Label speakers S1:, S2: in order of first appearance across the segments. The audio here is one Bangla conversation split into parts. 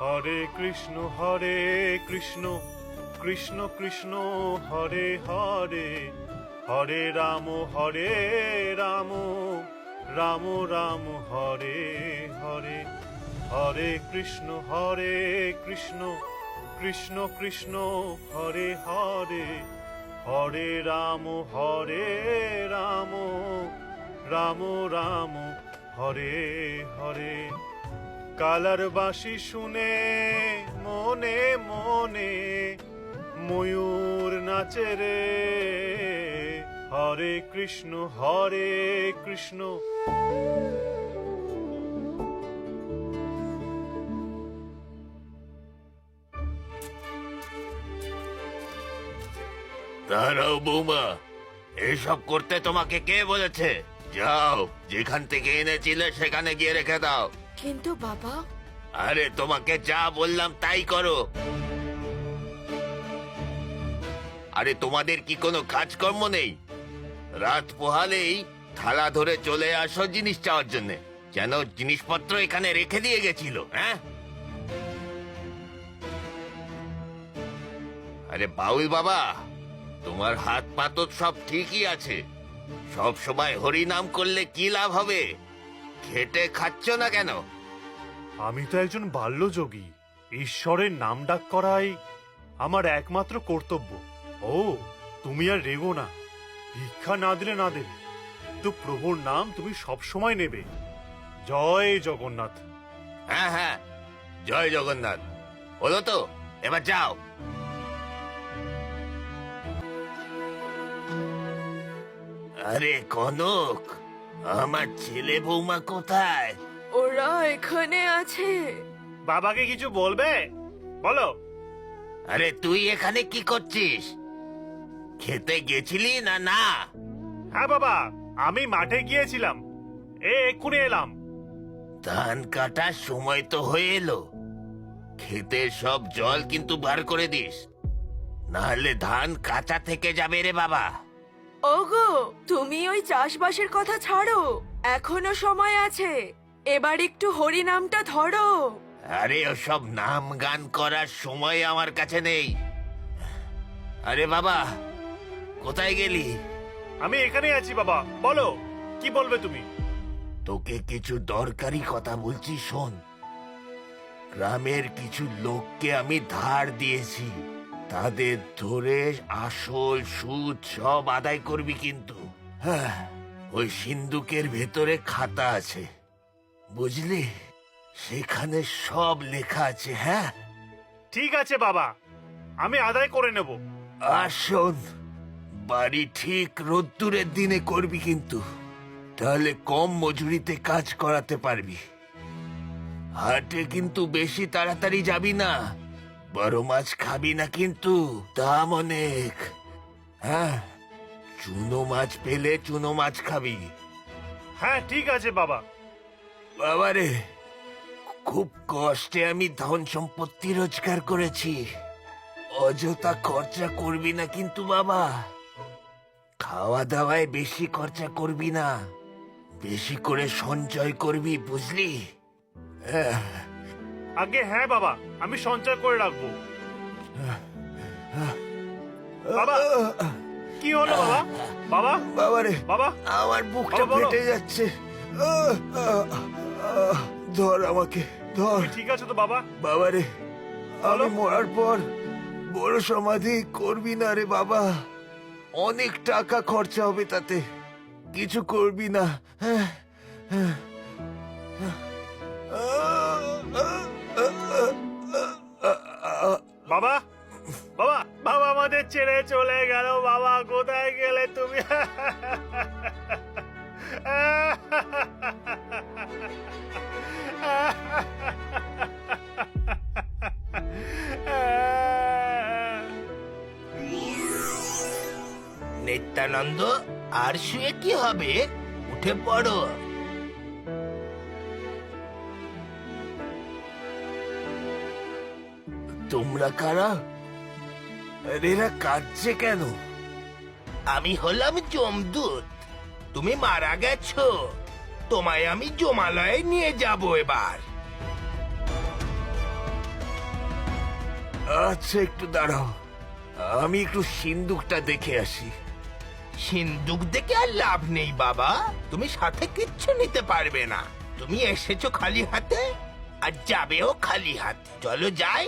S1: হরে কৃষ্ণ কৃষ্ণ কৃষ্ণ হরে হরে, হরে রাম রাম রাম হরে হরে, হরে কৃষ্ণ কৃষ্ণ কৃষ্ণ হরে হরে, হরে রাম রাম রাম হরে হরে। কালার বাঁশি শুনে মনে মনে ময়ূর নাচে রে, হরে কৃষ্ণ
S2: দাঁড়াও বৌমা, এসব করতে তোমাকে কে বলেছে? যাও, যেখান থেকে এনেছিলে সেখানে গিয়ে রেখে দাও।
S3: কিন্তু বাবা,
S2: আরে তোমাকে যা বললাম তাই করো। আরে তোমাদের কি কোনো কাজকর্ম নেই? রাত পোহালেই থালা ধরে চলে আসো জিনিস চাওয়ার জন্য, যেন জিনিসপত্র এখানে রেখে দিয়ে গেছিল। হ্যাঁ, আরে বাউল বাবা, তোমার হাত পা তো সব ঠিকই আছে, সব সময় হরি নাম করলে কি লাভ হবে? খেটে খাচ্ছ না কেন?
S1: আমি তো একজন বাল্যযোগী, ঈশ্বরের নাম ডাক করাই আমার একমাত্র কর্তব্য। ও, তুমি আর রেগো না, ভিক্ষা না দিলে না দেবে, তো প্রভুর নাম তুমি সব সময় নেবে। জয় জগন্নাথ।
S2: হ্যাঁ হ্যাঁ, জয় জগন্নাথ। হলো তো, এবার যাও। আরে কনক, আমার ছেলে বৌমা কোথায়?
S3: ওরা এখানে আছে।
S1: বাবাকে কিছু বলবে? বলো।
S2: আরে তুই এখানে কি করছিস? খেতে গেছিলি না? না।
S1: হ্যাঁ বাবা, আমি মাঠে গিয়েছিলাম, এক্ষুনি এলাম।
S2: ধান কাটার সময় তো হয়ে এলো, ক্ষেতের সব জল কিন্তু বার করে দিস, নাহলে ধান কাঁচা থেকে যাবে রে বাবা।
S3: ওগো, তুমি ওই চাষবাসের কথা ছাড়ো, এখনো সময় আছে, এবার একটু হরি নামটা ধরো।
S2: আরে ওসব নাম গান করার সময় আমার কাছে নেই। আরে বাবা, কোথায় গেলি?
S1: আমি এখানেই আছি বাবা, বলো কি বলবে তুমি?
S2: তোকে কিছু দরকারি কথা বলছি, শোন। গ্রামের কিছু লোককে আমি ধার দিয়েছি, তাদের ধরে আসল সুদ সব আদায় করবি কিন্তু। হ্যাঁ, ওই সিন্ধুকের ভেতরে খাতা আছে, বুঝলি? সেখানে সব লেখা আছে। হ্যাঁ,
S1: ঠিক আছে বাবা, আমি আদায় করে নেব।
S2: আর শোন, বাড়ি ঠিক রোদ্দুরের দিনে করবি কিন্তু, তাহলে কম মজুরিতে কাজ করাতে পারবি। হাটে কিন্তু বেশি তাড়াতাড়ি যাবি না, বড় মাছ খাবি না কিন্তু, দাম অনেক। হ্যাঁ, চুনো মাছ পেলে চুনো মাছ খাবি।
S1: হ্যাঁ ঠিক আছে বাবা।
S2: বাবারে, খুব কষ্টে আমি ধন সম্পত্তি রোজগার করেছি, অযথা খরচা করবি না কিন্তু বাবা। খাওয়া দাওয়ায় বেশি খরচা করবি না, বেশি করে সঞ্চয় করবি, বুঝলি?
S1: আগে হ্যাঁ বাবা, আমি সঞ্চয় করে রাখবো। বাবা, কি হলো বাবা? বাবা,
S2: বাবারে,
S1: বাবা,
S2: আমার বুকটা
S1: বাবা, বলো।
S2: ফেটে যাচ্ছে। ধর আমাকে, ধর।
S1: ঠিক আছে তো বাবা?
S2: বাবারে, আমি
S1: বলো।
S2: মরার পর বড় সমাধি করবি না রে বাবা, অনেক টাকা খরচা হবে তাতে, কিছু করবি না।
S1: বাবা, বাবা, বাবা আমাদের ছেড়ে চলে গেল। বাবা, কোথায় গেলে তুমি?
S2: নিত্যানন্দ, আর শুয়ে কি হবে? উঠে পড়ো। তোমরা কারা? এরা কাঁদছে কেন? আমি হলাম যমদূত, তুমি মারা গেছো, তোমায় আমি জমালয়ে নিয়ে যাব এবার। আচ্ছা, একটু দাঁড়াও, আমি একটু সিন্দুকটা দেখে আসি।
S4: সিন্দুক দেখে আর লাভ নেই বাবা, তুমি সাথে কিচ্ছু নিতে পারবে না। তুমি এসেছো খালি হাতে আর যাবেও খালি হাতে। চলো যাই।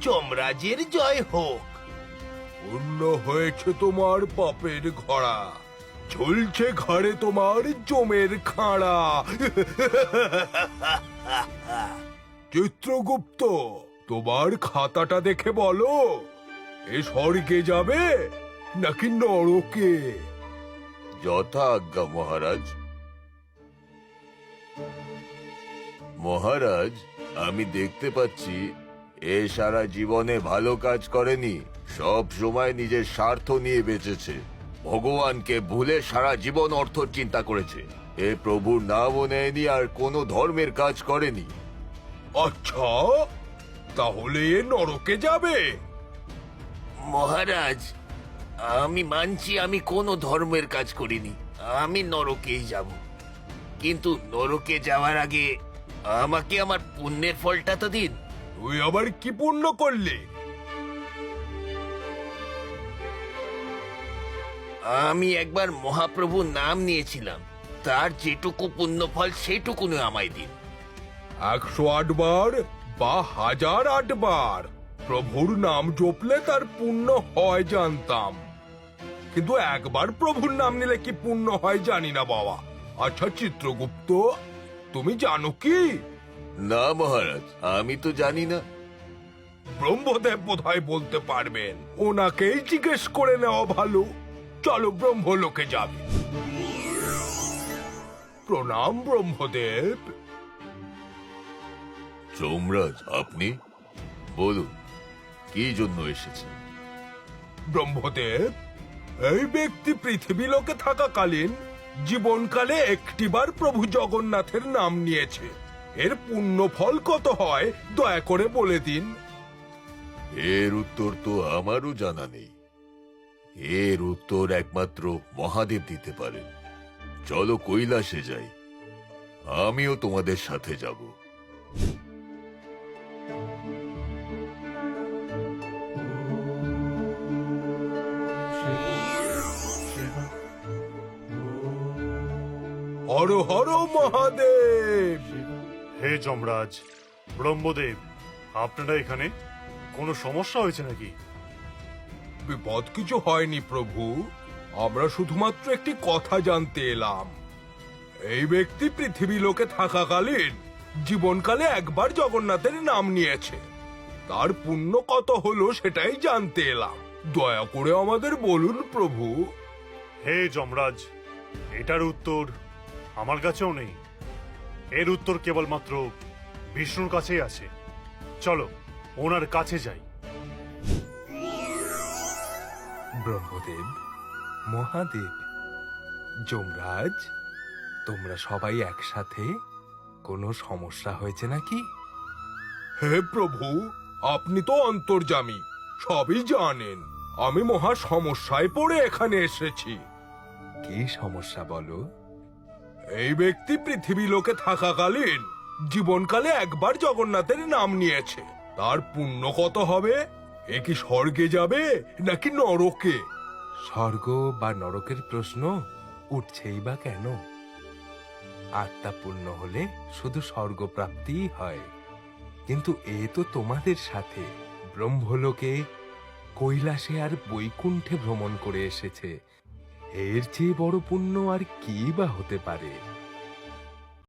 S4: যমরাজের জয় হোক।
S5: পূর্ণ হয়েছে তোমার পাপের ঘোড়া, ঝুলছে ঘাড়ে তোমার জমের খাঁড়া। চিত্রগুপ্ত, তোমার খাতাটা দেখে বলো, এ স্বর্গে যাবে নাকি নরকে?
S2: যথা আজ্ঞা মহারাজ। মহারাজ, আমি দেখতে পাচ্ছি এ সারা জীবনে ভালো কাজ করেনি, সব সময় নিজের স্বার্থ নিয়ে বেঁচেছে। ভগবানকে ভুলে সারা জীবন অর্থ চিন্তা করেছে। এ প্রভুর নামও নেয়নি আর কোনো ধর্মের কাজ করেনি।
S5: আচ্ছা, তাহলে এ নরকে যাবে?
S2: মহারাজ, আমি মানছি আমি কোনো ধর্মের কাজ করিনি, আমি নরকেই যাব। কিন্তু নরকে যাওয়ার আগে আমাকে আমার পুণ্যের ফলটা তো দিন।
S5: তুই আবার কি পুণ্য করলি?
S2: আমি একবার মহাপ্রভুর নাম নিয়েছিলাম, তার যেটুকু পুণ্য ফল সেটুকু আমায় দিন।
S5: 108 বার বা 1008 বার প্রভুর নাম জপলে তার পুণ্য হয় জানতাম, কিন্তু একবার প্রভুর নাম নিলে কি পুণ্য হয় জানি না বাবা। আচ্ছা চিত্রগুপ্ত, তুমি জানো কি?
S2: না মহারাজ, আমি তো জানি না।
S5: ব্রহ্মদেব বোধহয় বলতে পারবেন, ওনাকেই জিজ্ঞেস করে নেওয়া ভালো। চলো ব্রহ্মলোকে যাবে। প্রণাম ব্রহ্মদেব।
S2: যমরাজ, আপনি বলুন কি জন্য এসেছেন?
S5: ব্রহ্মদেব, এই ব্যক্তি পৃথিবী লোকে থাকাকালীন জীবনকালে একটিবার প্রভু জগন্নাথের নাম নিয়েছে। এর পুণ্য ফল কত হয় দয়া করে বলে দিন।
S2: এর উত্তর তো আমারও জানা নেই। এর উত্তর একমাত্র মহাদেব দিতে পারেন। চলো কৈলাসে যাই, আমিও তোমাদের সাথে যাব।
S5: হর হর মহাদেব।
S1: হে যমরাজ, ব্রহ্মদেব, আপনারা এখানে? কোনো সমস্যা হয়েছে নাকি?
S5: বিপদ কিছু হয়নি প্রভু, আমরা শুধুমাত্র একটি কথা জানতে এলাম। এই ব্যক্তি পৃথিবী লোকে থাকাকালীন জীবনকালে একবার জগন্নাথের নাম নিয়েছে, তার পুণ্য কত হলো সেটাই জানতে এলাম। দয়া করে আমাদের বলুন প্রভু।
S1: হে যমরাজ, এটার উত্তর আমার কাছেও নেই। এর উত্তর কেবলমাত্র বিষ্ণুর কাছেই আছে। চলো ওনার কাছে যাই।
S6: ব্রহ্মদেব, মহাদেব, যমরাজ, তোমরা সবাই একসাথে? কোনো সমস্যা হয়েছে নাকি?
S5: হে প্রভু, আপনি তো অন্তর্যামী, সবই জানেন। আমি মহা সমস্যায় পড়ে এখানে এসেছি।
S6: কি সমস্যা বলো?
S5: এই ব্যক্তি পৃথিবী লোকে থাকাকালীন জীবনকালে একবার জগন্নাথের নাম নিয়েছে, তার পুণ্য কত হবে? এ কি স্বর্গে যাবে নাকি নরকে?
S6: স্বর্গ বা নরকের প্রশ্ন উঠছেই বা কেন? আত্মা পূর্ণ হলে শুধু স্বর্গ প্রাপ্তিই হয়। কিন্তু এ তো তোমাদের সাথে ব্রহ্মলোকে, কৈলাসে আর বৈকুণ্ঠে ভ্রমণ করে এসেছে। এর চেয়ে বড় পুণ্য আর কি বা হতে পারে?